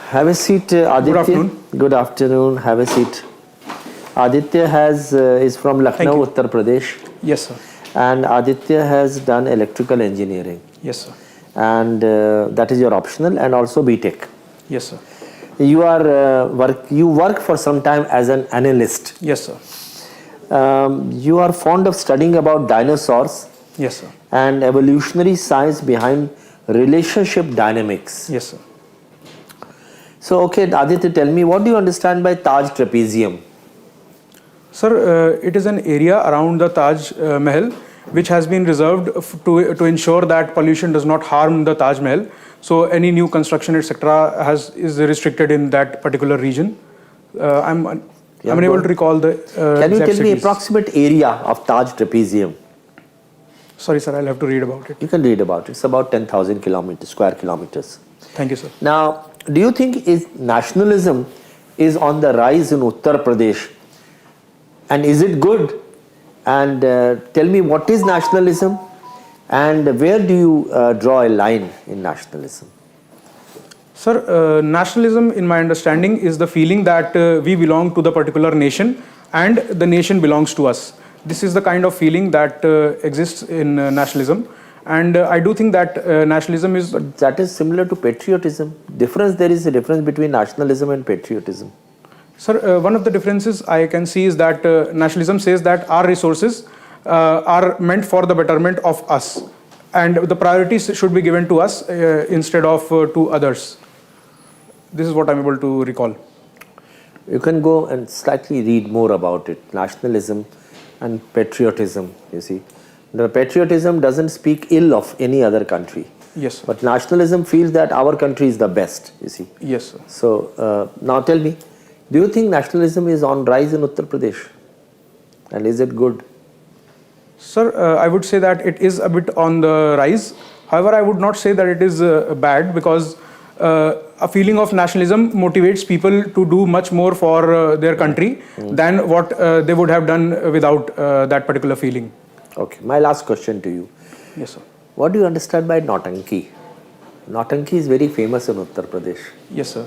Have a seat, Aditya. Good afternoon. Good afternoon. Have a seat. Aditya is from Lucknow, Uttar Pradesh. Yes, sir. And Aditya has done electrical engineering. Yes, sir. And that is your optional, and also BTech. Yes, sir. You work for some time as an analyst. Yes, sir. You are fond of studying about dinosaurs. Yes, sir. And evolutionary science behind relationship dynamics. Yes, sir. So, okay, Aditya, tell me, what do you understand by Taj trapezium? Sir, it is an area around the Taj Mahal which has been reserved to ensure that pollution does not harm the Taj Mahal. So, any new construction, etc., is restricted in that particular region. I'm unable to recall the. Can you tell me approximate area of Taj trapezium? Sorry, sir, I'll have to read about it. You can read about it. It's about 10,000 square kilometers. Thank you, sir. Now, do you think nationalism is on the rise in Uttar Pradesh? And is it good? And tell me, what is nationalism? And where do you draw a line in nationalism? Sir, nationalism, in my understanding, is the feeling that we belong to the particular nation and the nation belongs to us. This is the kind of feeling that exists in nationalism. And I do think that nationalism is... That is similar to patriotism. There is a difference between nationalism and patriotism. Sir, one of the differences I can see is that nationalism says that our resources are meant for the betterment of us. And the priorities should be given to us instead of to others. This is what I'm able to recall. You can go and slightly read more about it. Nationalism and patriotism, you see. The patriotism doesn't speak ill of any other country. Yes, sir. But nationalism feels that our country is the best, you see. Yes, sir. So, now tell me, do you think nationalism is on rise in Uttar Pradesh? And is it good? Sir, I would say that it is a bit on the rise. However, I would not say that it is bad, because a feeling of nationalism motivates people to do much more for their country than what they would have done without that particular feeling. Okay, my last question to you. Yes, sir. What do you understand by Nautanki? Nautanki is very famous in Uttar Pradesh. Yes, sir.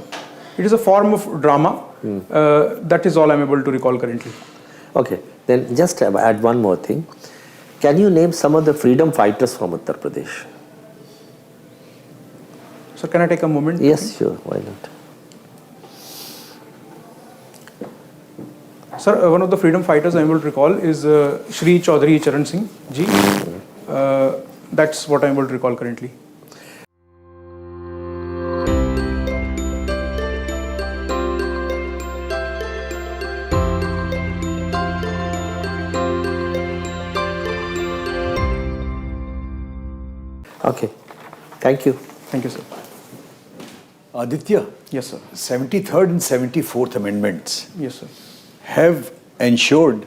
It is a form of drama. That is all I'm able to recall currently. Okay, then just add one more thing. Can you name some of the freedom fighters from Uttar Pradesh? Sir, can I take a moment? Yes, sure. Why not? Sir, one of the freedom fighters I'm able to recall is Shri Chaudhary Charan Singh ji. That's what I'm able to recall currently. Okay. Thank you. Thank you, sir. Aditya. Yes, sir. 73rd and 74th Amendments. Yes, sir. Have ensured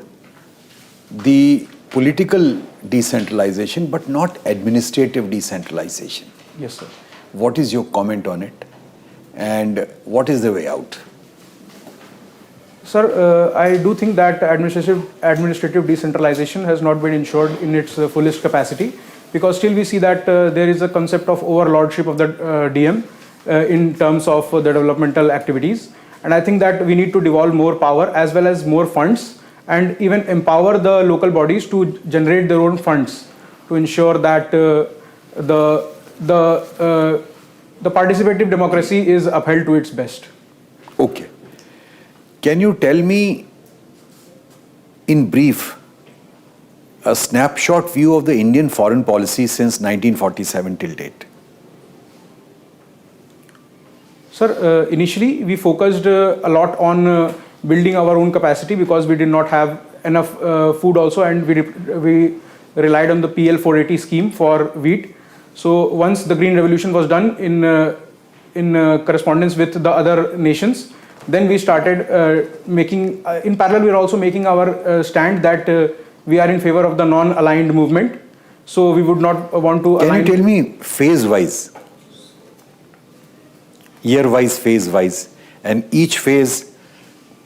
the political decentralization but not administrative decentralization. Yes, sir. What is your comment on it, and what is the way out? Sir, I do think that administrative decentralization has not been ensured in its fullest capacity, because still we see that there is a concept of overlordship of the DM in terms of the developmental activities. And I think that we need to devolve more power as well as more funds, and even empower the local bodies to generate their own funds to ensure that the participative democracy is upheld to its best. Okay. Can you tell me in brief a snapshot view of the Indian foreign policy since 1947 till date? Sir, initially we focused a lot on building our own capacity, because we did not have enough food also, and we relied on the PL 480 scheme for wheat. So once the Green Revolution was done in correspondence with the other nations, then we started making, in parallel we are also making our stand that we are in favor of the non-aligned movement. So we would not want to align. Can you tell me phase-wise, year-wise, phase-wise, and each phase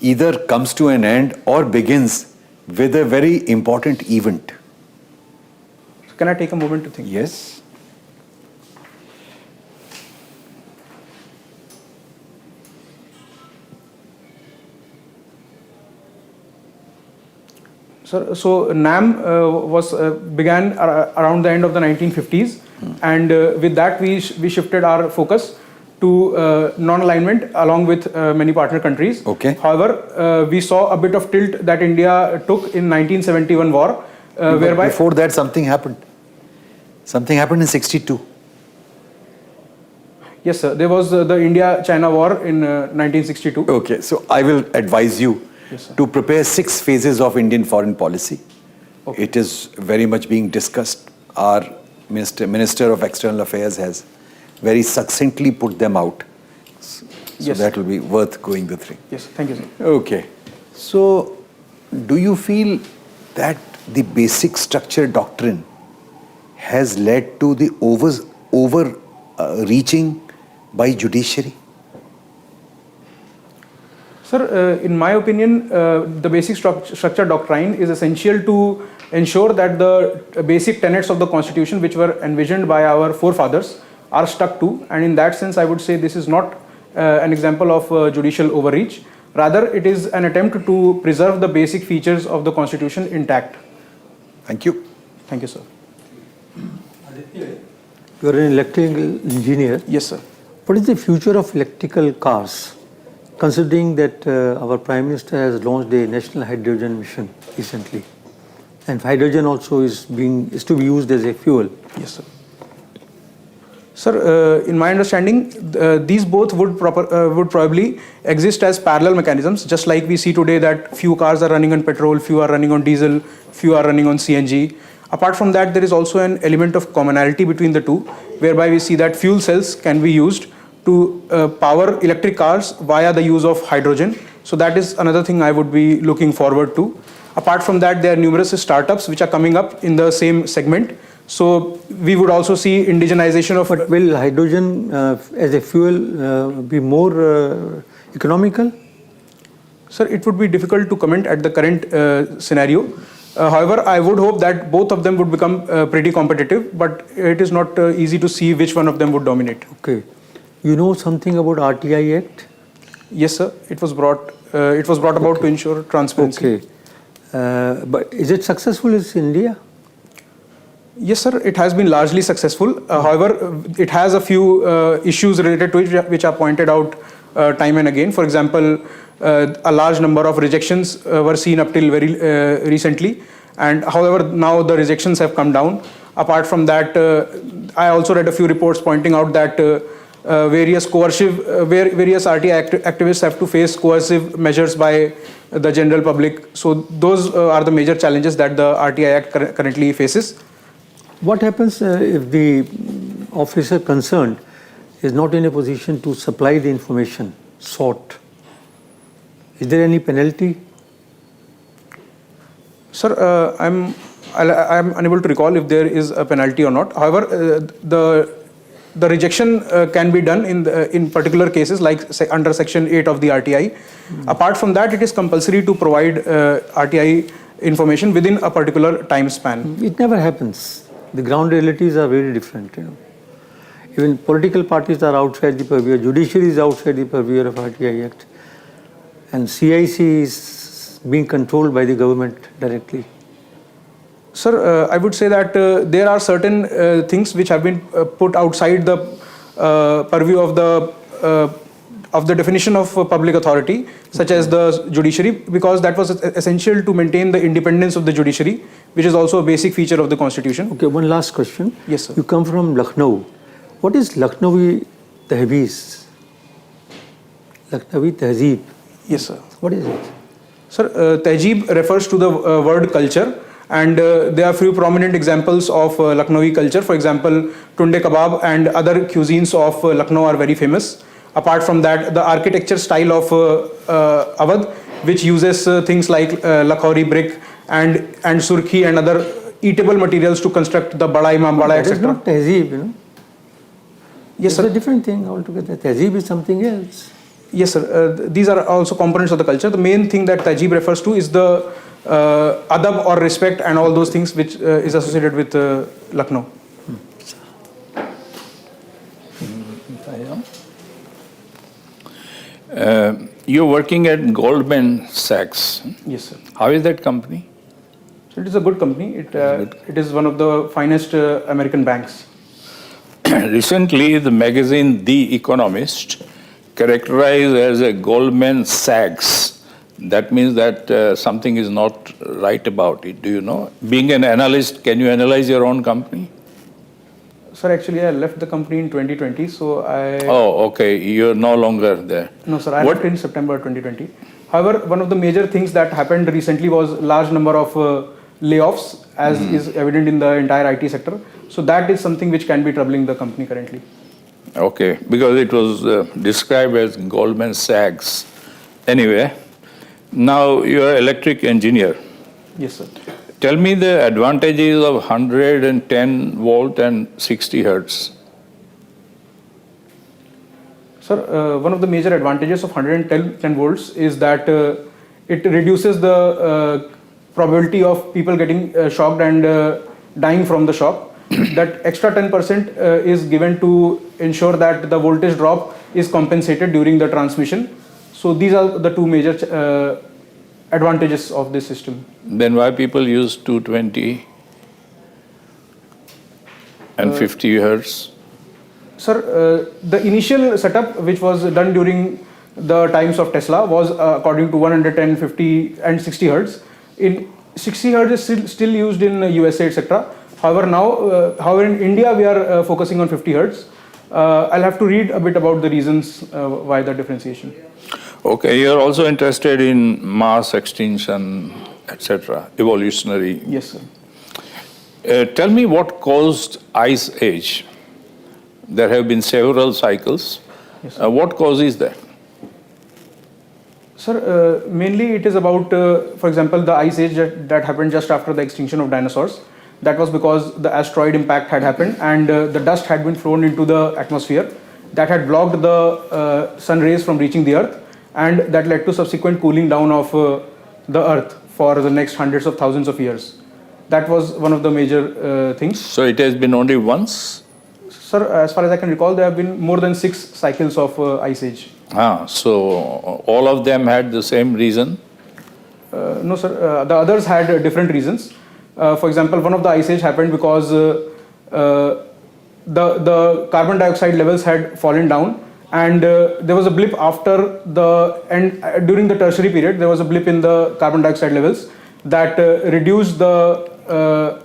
either comes to an end or begins with a very important event? Can I take a moment to think? Yes. Sir, so NAM began around the end of the 1950s, and with that we shifted our focus to non-alignment along with many partner countries. Okay. However, we saw a bit of tilt that India took in 1971 war, whereby before that something happened. Something happened in 62. yes, sir, there was the India-China war in 1962. Okay, so I will advise you Yes, sir. to prepare 6 phases of Indian foreign policy. Okay. It is very much being discussed. Our Minister of External Affairs has very succinctly put them out. So Yes. that will be worth going the through. Yes, thank you, sir. Okay. So, do you feel that the basic structure doctrine has led to the reaching by judiciary? Sir, in my opinion, the basic structure doctrine is essential to ensure that the basic tenets of the constitution which were envisioned by our forefathers are stuck to, and in that sense I would say this is not an example of judicial overreach. Rather, it is an attempt to preserve the basic features of the constitution intact. Thank you. Thank you, sir. Aditya, you are an electrical engineer. Yes, sir. What is the future of electrical cars, considering that our Prime Minister has launched a national hydrogen mission recently, and hydrogen also is to be used as a fuel? Yes, sir. Sir, in my understanding, these both would probably exist as parallel mechanisms, just like we see today that few cars are running on petrol, few are running on diesel, few are running on CNG. Apart from that, there is also an element of commonality between the two, whereby we see that fuel cells can be used to power electric cars via the use of hydrogen. So that is another thing I would be looking forward to. Apart from that, there are numerous startups which are coming up in the same segment. So we would also see indigenization of... But will hydrogen as a fuel be more economical? Sir, it would be difficult to comment at the current scenario. However, I would hope that both of them would become pretty competitive, but it is not easy to see which one of them would dominate. Okay. You know something about RTI Act? Yes, sir. It was brought about to ensure transparency. Okay. But is it successful in India? Yes, sir. It has been largely successful. However, it has a few issues related to it which are pointed out time and again. For example, a large number of rejections were seen up till very recently, and however now the rejections have come down. Apart from that, I also read a few reports pointing out that various RTI activists have to face coercive measures by the general public. So those are the major challenges that the RTI Act currently faces. What happens if the officer concerned is not in a position to supply the information sought? Is there any penalty? Sir, I'm unable to recall if there is a penalty or not. However, the rejection can be done in particular cases, like under Section 8 of the RTI. Apart from that, it is compulsory to provide RTI information within a particular time span. It never happens. The ground realities are very different. Even political parties are outside the purview. Judiciary is outside the purview of RTI Act. And CIC is being controlled by the government directly. Sir, I would say that there are certain things which have been put outside the purview of the definition of public authority, such as the judiciary, because that was essential to maintain the independence of the judiciary, which is also a basic feature of the constitution. Okay, one last question. Yes, sir. You come from Lucknow. What is Lucknowi Tehzeeb? Lucknowi Tehzeeb. Yes, sir. What is it? Sir, Tehzeeb refers to the word culture, and there are few prominent examples of Lucknowi culture. For example, tunde kebab and other cuisines of Lucknow are very famous. Apart from that, the architecture style of Awadh, which uses things like lakhori brick and surkhi and other eatable materials to construct the bada imambada, That is etc. not Tehzeeb, Yes, It's sir. a different thing altogether. Tehzeeb is something else. Yes, sir. These are also components of the culture. The main thing that Tehzeeb refers to is the adab or respect and all those things which is associated with Lucknow. You're working at Goldman Sachs. Yes, sir. How is that company? It is a good company. It is one of the finest American banks. Recently, the magazine The Economist characterized as a Goldman Sachs. That means that something is not right about it. Do you know? Being an analyst, can you analyze your own company? Sir, actually, I left the company in 2020, so I... Oh, okay. You're no longer there. No, sir, I left in September 2020. However, one of the major things that happened recently was large number of layoffs, as is evident in the entire IT sector. So that is something which can be troubling the company currently. Okay, because it was described as Goldman Sachs. Anyway, now you're an electric engineer. Yes, sir. Tell me the advantages of 110 volt and 60 hertz. Sir, one of the major advantages of 110 volts is that it reduces the probability of people getting shocked and dying from the shock. That extra 10% is given to ensure that the voltage drop is compensated during the transmission. So these are the two major advantages of this system. Then why people use 220 and 50 hertz? Sir, the initial setup which was done during the times of Tesla was according to 110, 50 and 60 hertz. In 60 hertz is still used in USA, etc. However, now, in India we are focusing on 50 hertz. I'll have to read a bit about the reasons why the differentiation. Okay, you're also interested in mass extinction, etc., evolutionary. Yes, sir. Tell me what caused Ice Age. There have been several cycles. Yes, sir. What causes that? Sir, mainly it is about, for example, the Ice Age that happened just after the extinction of dinosaurs. That was because the asteroid impact had happened and the dust had been thrown into the atmosphere. That had blocked the sun rays from reaching the Earth, and that led to subsequent cooling down of the Earth for the next hundreds of thousands of years. That was one of the major things. So it has been only once? Sir, as far as I can recall, there have been more than 6 cycles of Ice Age. So all of them had the same reason? No, sir. The others had different reasons. For example, one of the Ice Age happened because the carbon dioxide levels had fallen down, and there was a blip after the end. During the tertiary period, there was a blip in the carbon dioxide levels that reduced the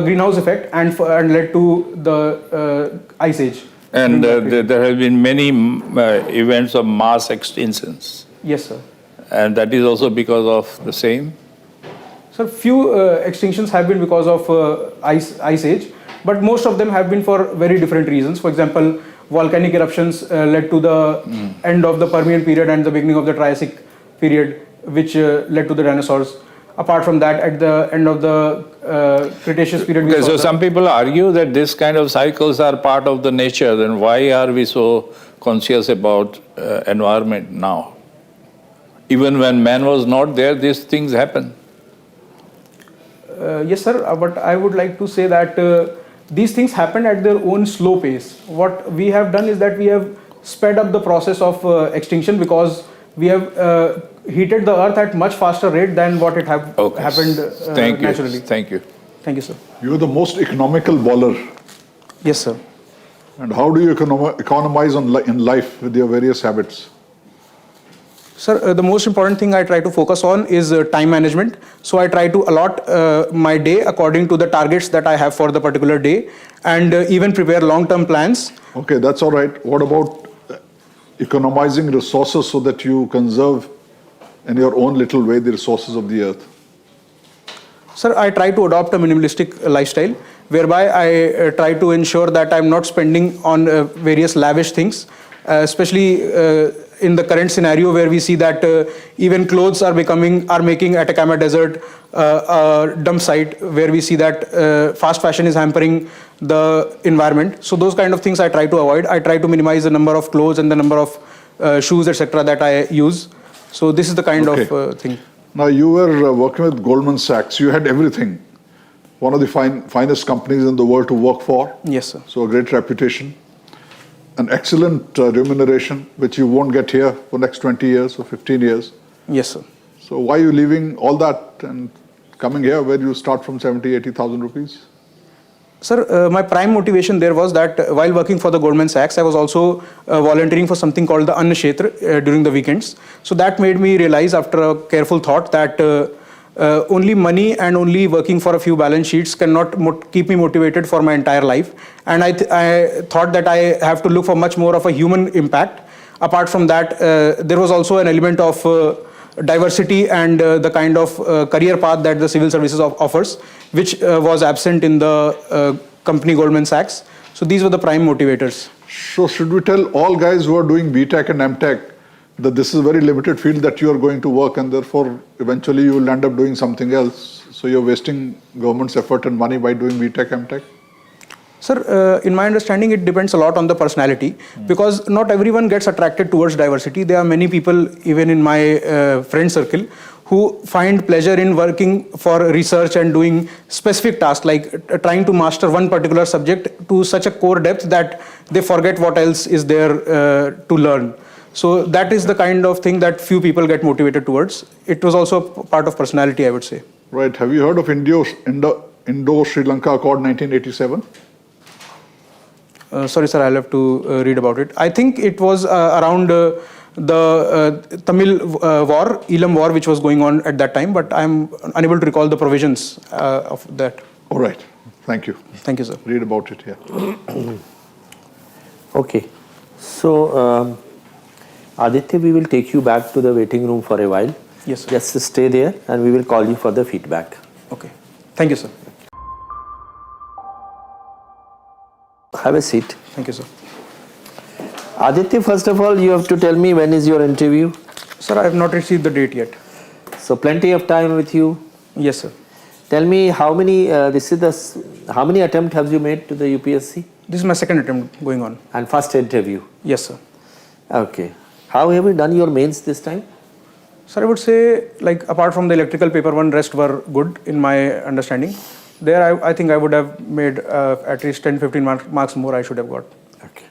greenhouse effect and led to the Ice Age. And there have been many events of mass extinctions. Yes, sir. And that is also because of the same? Sir, few extinctions have been because of Ice Age, but most of them have been for very different reasons. For example, volcanic eruptions led to the end of the Permian period and the beginning of the Triassic period, which led to the dinosaurs. Apart from that, at the end of the Cretaceous period... Okay, so some people argue that this kind of cycles are part of the nature. Then why are we so conscious about environment now? Even when man was not there, these things happen. Yes, sir, but I would like to say that these things happen at their own slow pace. What we have done is that we have sped up the process of extinction because we have heated the earth at much faster rate than what it happened naturally. Thank you. Thank you, sir. You're the most economical bowler. Yes, sir. And how do you economize in life with your various habits? Sir, the most important thing I try to focus on is time management. So I try to allot my day according to the targets that I have for the particular day, and even prepare long-term plans. Okay, that's all right. What about economizing resources so that you conserve in your own little way the resources of the earth? Sir, I try to adopt a minimalistic lifestyle, whereby I try to ensure that I'm not spending on various lavish things, especially in the current scenario where we see that even clothes are making Atacama Desert a dump site, where we see that fast fashion is hampering the environment. So those kind of things I try to avoid. I try to minimize the number of clothes and the number of shoes, etc. that I use. So this is the kind of thing. Now you were working with Goldman Sachs. You had everything. One of the finest companies in the world to work for. Yes, sir. So a great reputation. An excellent remuneration, which you won't get here for next 20 years or 15 years. Yes, sir. So why are you leaving all that and coming here where you start from 70, 80,000 rupees? Sir, my prime motivation there was that while working for the Goldman Sachs, I was also volunteering for something called the Anna Kshetra during the weekends. So that made me realize after a careful thought that only money and only working for a few balance sheets cannot keep me motivated for my entire life. And I thought that I have to look for much more of a human impact. Apart from that, there was also an element of diversity and the kind of career path that the civil services offers, which was absent in the company Goldman Sachs. So these were the prime motivators. So should we tell all guys who are doing BTech and MTech that this is a very limited field that you are going to work, and therefore eventually you will end up doing something else? So you're wasting government's effort and money by doing BTech, MTech? Sir, in my understanding, it depends a lot on the personality, because not everyone gets attracted towards diversity. There are many people, even in my friend circle, who find pleasure in working for research and doing specific tasks, like trying to master one particular subject to such a core depth that they forget what else is there to learn. So that is the kind of thing that few people get motivated towards. It was also part of personality, I would say. Right. Have you heard of Indo-Sri Lanka Accord 1987? Sorry, sir, I'll have to read about it. I think it was around the Tamil war, Elam war, which was going on at that time, but I'm unable to recall the provisions of that. All right. Thank you. Thank you, sir. Read about it here. Okay. So, Aditya, we will take you back to the waiting room for a while. Yes, sir. Just stay there and we will call you for the feedback. Okay. Thank you, sir. Have a seat. Thank you, sir. Aditya, first of all, you have to tell me when is your interview. Sir, I have not received the date yet. So, plenty of time with you. Yes, sir. Tell me how many, how many attempts have you made to the UPSC? This is my second attempt going on. And first interview? Yes, sir. Okay. How have you done your mains this time? Sir, I would say, like, apart from the electrical paper one, rest were good in my understanding. There, I think I would have made at least 10-15 marks more I should have got. Okay.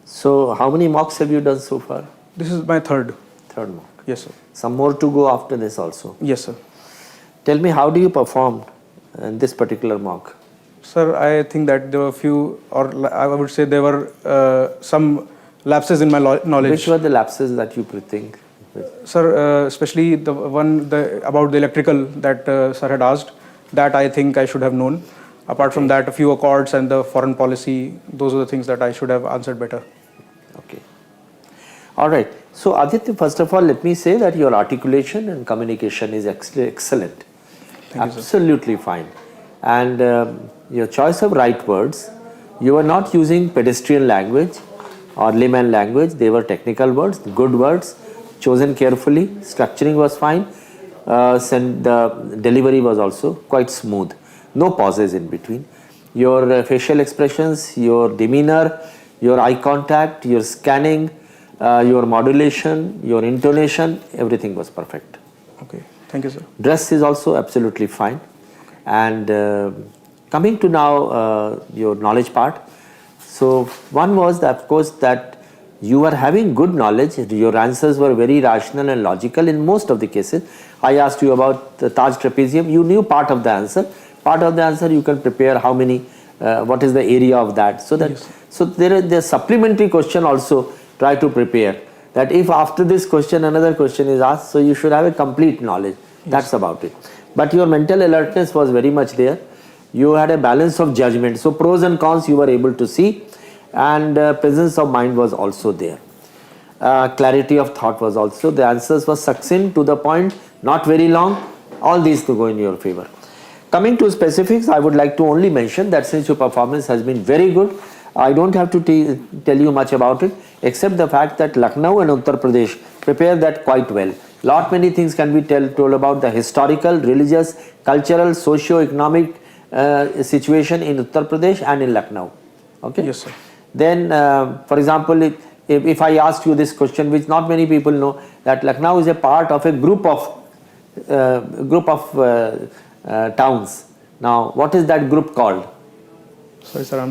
So, how many mocks have you done so far? This is my third. Third mock. Yes, sir. Some more to go after this also. Yes, sir. Tell me, how do you perform in this particular mock? Sir, I think that there were few, or I would say there were some lapses in my knowledge. Which were the lapses that you think? Sir, especially the one about the electrical that sir had asked, that I think I should have known. Apart from that, a few accords and the foreign policy, those are the things that I should have answered better. Okay. All right. So, Aditya, first of all, let me say that your articulation and communication is excellent. Thank you, Absolutely fine. And your choice of right words, you are not using pedestrian language or layman language. They were technical words, good words, chosen carefully. Structuring was fine. And the delivery was also quite smooth. No pauses in between. Your facial expressions, your demeanor, your eye contact, your scanning, your modulation, your intonation, everything was perfect. Okay. Thank you, sir. Dress is also absolutely fine. And coming to now your knowledge part. So one was that, of course, that you were having good knowledge. Your answers were very rational and logical in most of the cases. I asked you about the Taj trapezium. You knew part of the answer. Part of the answer you can prepare how many, what is the area of that. So that, yes. So there is the supplementary question also try to prepare. That if after this question another question is asked, so you should have a complete knowledge. Yes. That's about it. But your mental alertness was very much there. You had a balance of judgment. So pros and cons you were able to see, and presence of mind was also there. Clarity of thought was also. The answers were succinct, to the point, not very long. All these to go in your favor. Coming to specifics, I would like to only mention that since your performance has been very good, I don't have to tell you much about it, except the fact that Lucknow and Uttar Pradesh prepared that quite well. Lot many things can be told about the historical, religious, cultural, socio-economic situation in Uttar Pradesh and in Lucknow. Okay? Yes, sir. Then, for example, if I asked you this question, which not many people know, that Lucknow is a part of a group of towns. Now, what is that group called? Sorry, sir,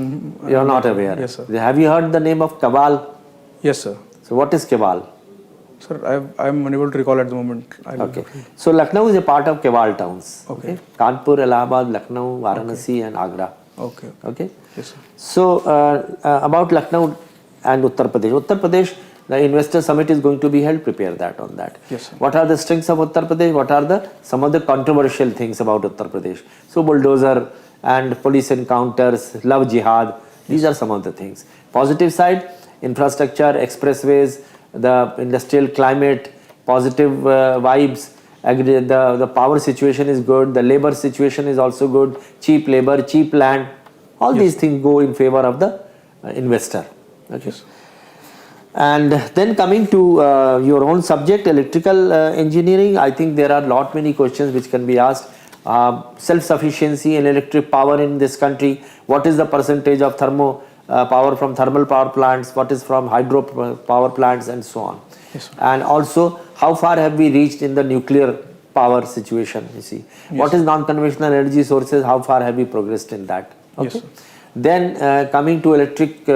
you are not aware. Yes, sir. Have you heard the name of Kabal? Yes, sir. So, what is Kabal? Sir, I'm unable to recall at the moment. Okay. So Lucknow is a part of Kewal towns. Okay. Kanpur, Allahabad, Lucknow, Varanasi and Agra. Okay. Okay. Yes, sir. So about Lucknow and Uttar Pradesh. Uttar Pradesh, the investor summit is going to be held. Prepare that on that. Yes, sir. What are the strengths of Uttar Pradesh? What are some of the controversial things about Uttar Pradesh? So bulldozer and police encounters, love jihad. These are some of the things. Positive side, infrastructure, expressways, the industrial climate, positive vibes. The power situation is good. The labor situation is also good. Cheap labor, cheap land. All these things go in favor of the investor. Okay. Yes. And then coming to your own subject, electrical engineering, I think there are many questions which can be asked. Self-sufficiency in electric power in this country. What is the percentage of power from thermal power plants? What is from hydro power plants and so on? Yes, sir. And also, how far have we reached in the nuclear power situation? You see, what is non-conventional energy sources? How far have we progressed in that? Okay. Yes, sir. Then coming to electric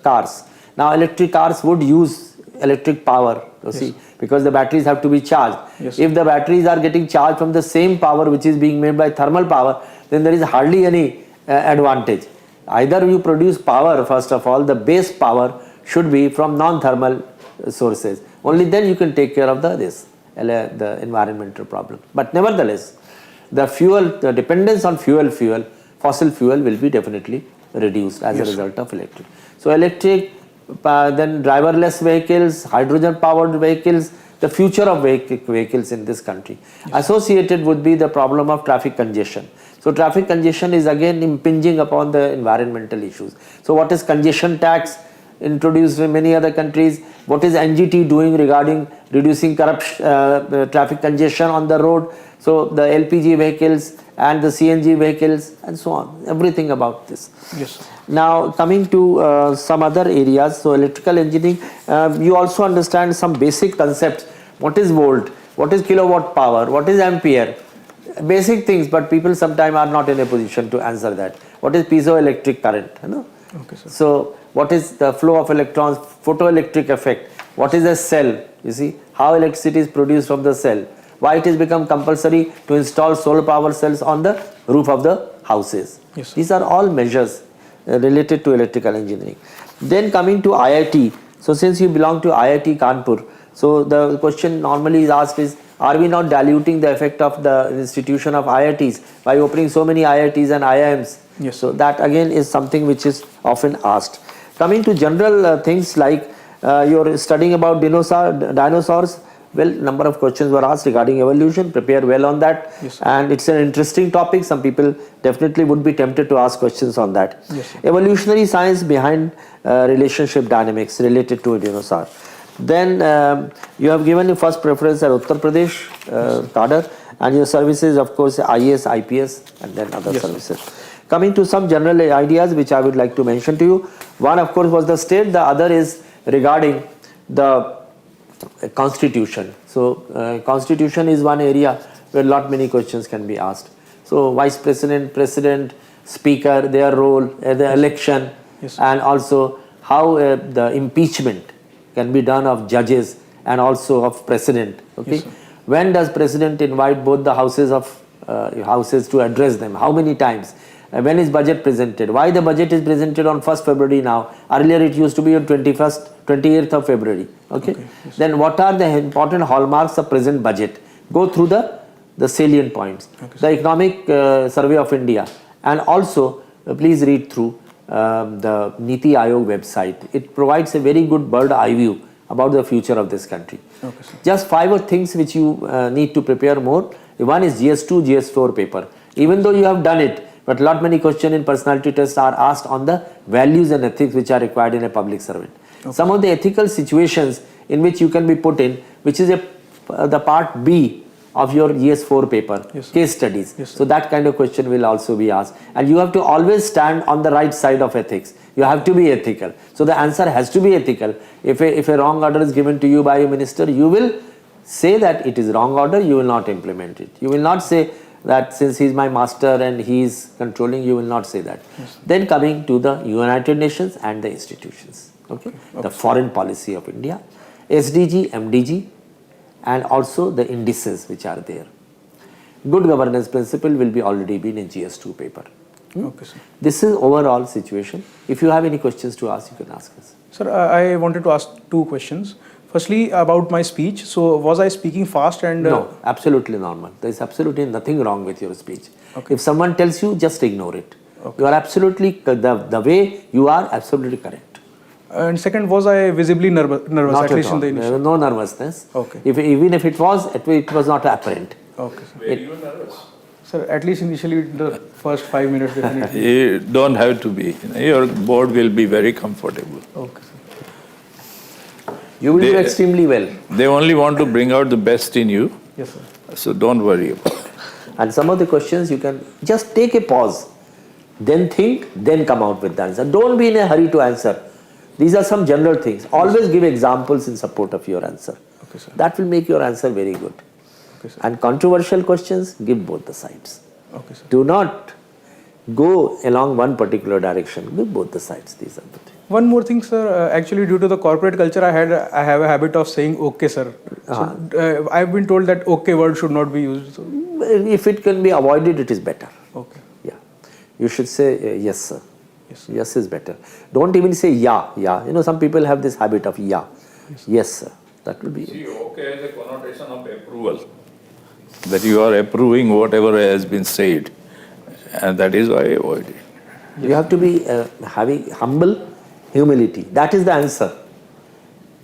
cars. Now, electric cars would use electric power, you see, because the batteries have to be charged. Yes. If the batteries are getting charged from the same power which is being made by thermal power, then there is hardly any advantage. Either you produce power, first of all, the base power should be from non-thermal sources. Only then you can take care of the environmental problem. But nevertheless, the dependence on fossil fuel will be definitely reduced as a result of electric. So electric, then driverless vehicles, hydrogen powered vehicles, the future of vehicles in this country. Associated would be the problem of traffic congestion. So traffic congestion is again impinging upon the environmental issues. So what is congestion tax introduced in many other countries? What is NGT doing regarding reducing traffic congestion on the road? So the LPG vehicles and the CNG vehicles and so on, everything about this. Yes, sir. Now coming to some other areas, so electrical engineering, you also understand some basic concepts. What is volt? What is kilowatt power? What is ampere? Basic things, but people sometimes are not in a position to answer that. What is piezoelectric current? You know? Okay, sir. So what is the flow of electrons, photoelectric effect? What is a cell? You see, how electricity is produced from the cell? Why it has become compulsory to install solar power cells on the roof of the houses? Yes, sir. These are all measures related to electrical engineering. Then coming to IIT. So since you belong to IIT Kanpur, so the question normally is asked is, are we not diluting the effect of the institution of IITs by opening so many IITs and IIMs? Yes. So that again is something which is often asked. Coming to general things like you're studying about dinosaurs, well, number of questions were asked regarding evolution. Prepare well on that. Yes, sir. And it's an interesting topic. Some people definitely would be tempted to ask questions on that. Yes, sir. Evolutionary science behind relationship dynamics related to a dinosaur. Then you have given your first preference at Uttar Pradesh cadre, and your services, of course, IAS, IPS, and then other services. Coming to some general ideas which I would like to mention to you. One, of course, was the state. The other is regarding the constitution. So constitution is one area where many questions can be asked. So vice president, president, speaker, their role, the election, and also how the impeachment can be done of judges and also of president. Okay, when does president invite both the houses to address them? How many times? When is budget presented? Why the budget is presented on 1st February now? Earlier it used to be on 28th of February. Okay. Then what are the important hallmarks of present budget? Go through the salient points. The Economic Survey of India, and also please read through the Niti Aayog website. It provides a very good bird eye view about the future of this country. Just 5 things which you need to prepare more. One is GS2, GS4 paper. Even though you have done it, but many questions in personality tests are asked on the values and ethics which are required in a public servant. Some of the ethical situations in which you can be put in, which is the part B of your GS4 paper, case studies. So that kind of question will also be asked. And you have to always stand on the right side of ethics. You have to be ethical. So the answer has to be ethical. If a wrong order is given to you by a minister, you will say that it is wrong order, you will not implement it. You will not say that since he is my master and he is controlling, you will not say that. Then coming to the United Nations and the institutions. Okay. The foreign policy of India. SDG, MDG, and also the indices which are there. Good governance principle will be already been in GS2 paper. Okay, sir. This is overall situation. If you have any questions to ask, you can ask us. Sir, I wanted to ask two questions. Firstly, about my speech. So, was I speaking fast and? No, absolutely normal. There is absolutely nothing wrong with your speech. Okay. If someone tells you, just ignore it. Okay. You are absolutely, the way you are absolutely correct. And second, was I visibly nervous Not at least all. in the There initial? was no nervousness. Okay. Even if it was not apparent. Okay, sir. Were you nervous? Sir, at least initially the first 5 minutes definitely. You don't have to be. Your board will be very comfortable. Okay, sir. You will do They- extremely well. They only want to bring out the best in you, Yes, sir. so don't worry about it. And some of the questions you can just take a pause, then think, then come out with the answer. Don't be in a hurry to answer. These are some general things. Always give examples in support of your answer. Okay, sir. That will make your answer very good. Okay, sir. And controversial questions, give both the sides. Okay, sir. Do not go along one particular direction. Give both the sides. These are the things. One more thing, sir. Actually, due to the corporate culture, I have a habit of saying "okay, sir." So, I've been told that "okay" word should not be used. So, If it can be avoided, it is better. okay. Yeah. You should say yes, sir. Yes, sir. Yes is better. Don't even say yeah, yeah. You know, some people have this habit of yeah. Yes, sir. That will be. See, okay has a connotation of approval. That you are approving whatever has been said. And that is why I avoid it. You have to be having humble humility. That is the answer.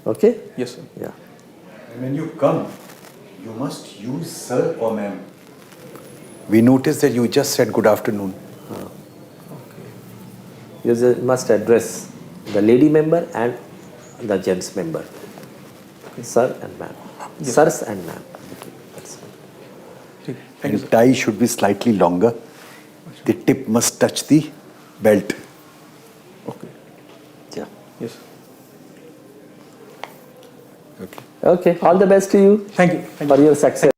Okay? Yes, sir. Yeah. And when you come, you must use sir or ma'am. We noticed that you just said good afternoon. You must address the lady member and the gents member. Sir and ma'am. Sirs and ma'am. That's it. Thank you, And sir. tie should be slightly longer. The tip must touch the belt. Okay. Yeah. Yes, sir. Okay. Okay. All the best to you Thank you. Thank you. for your success.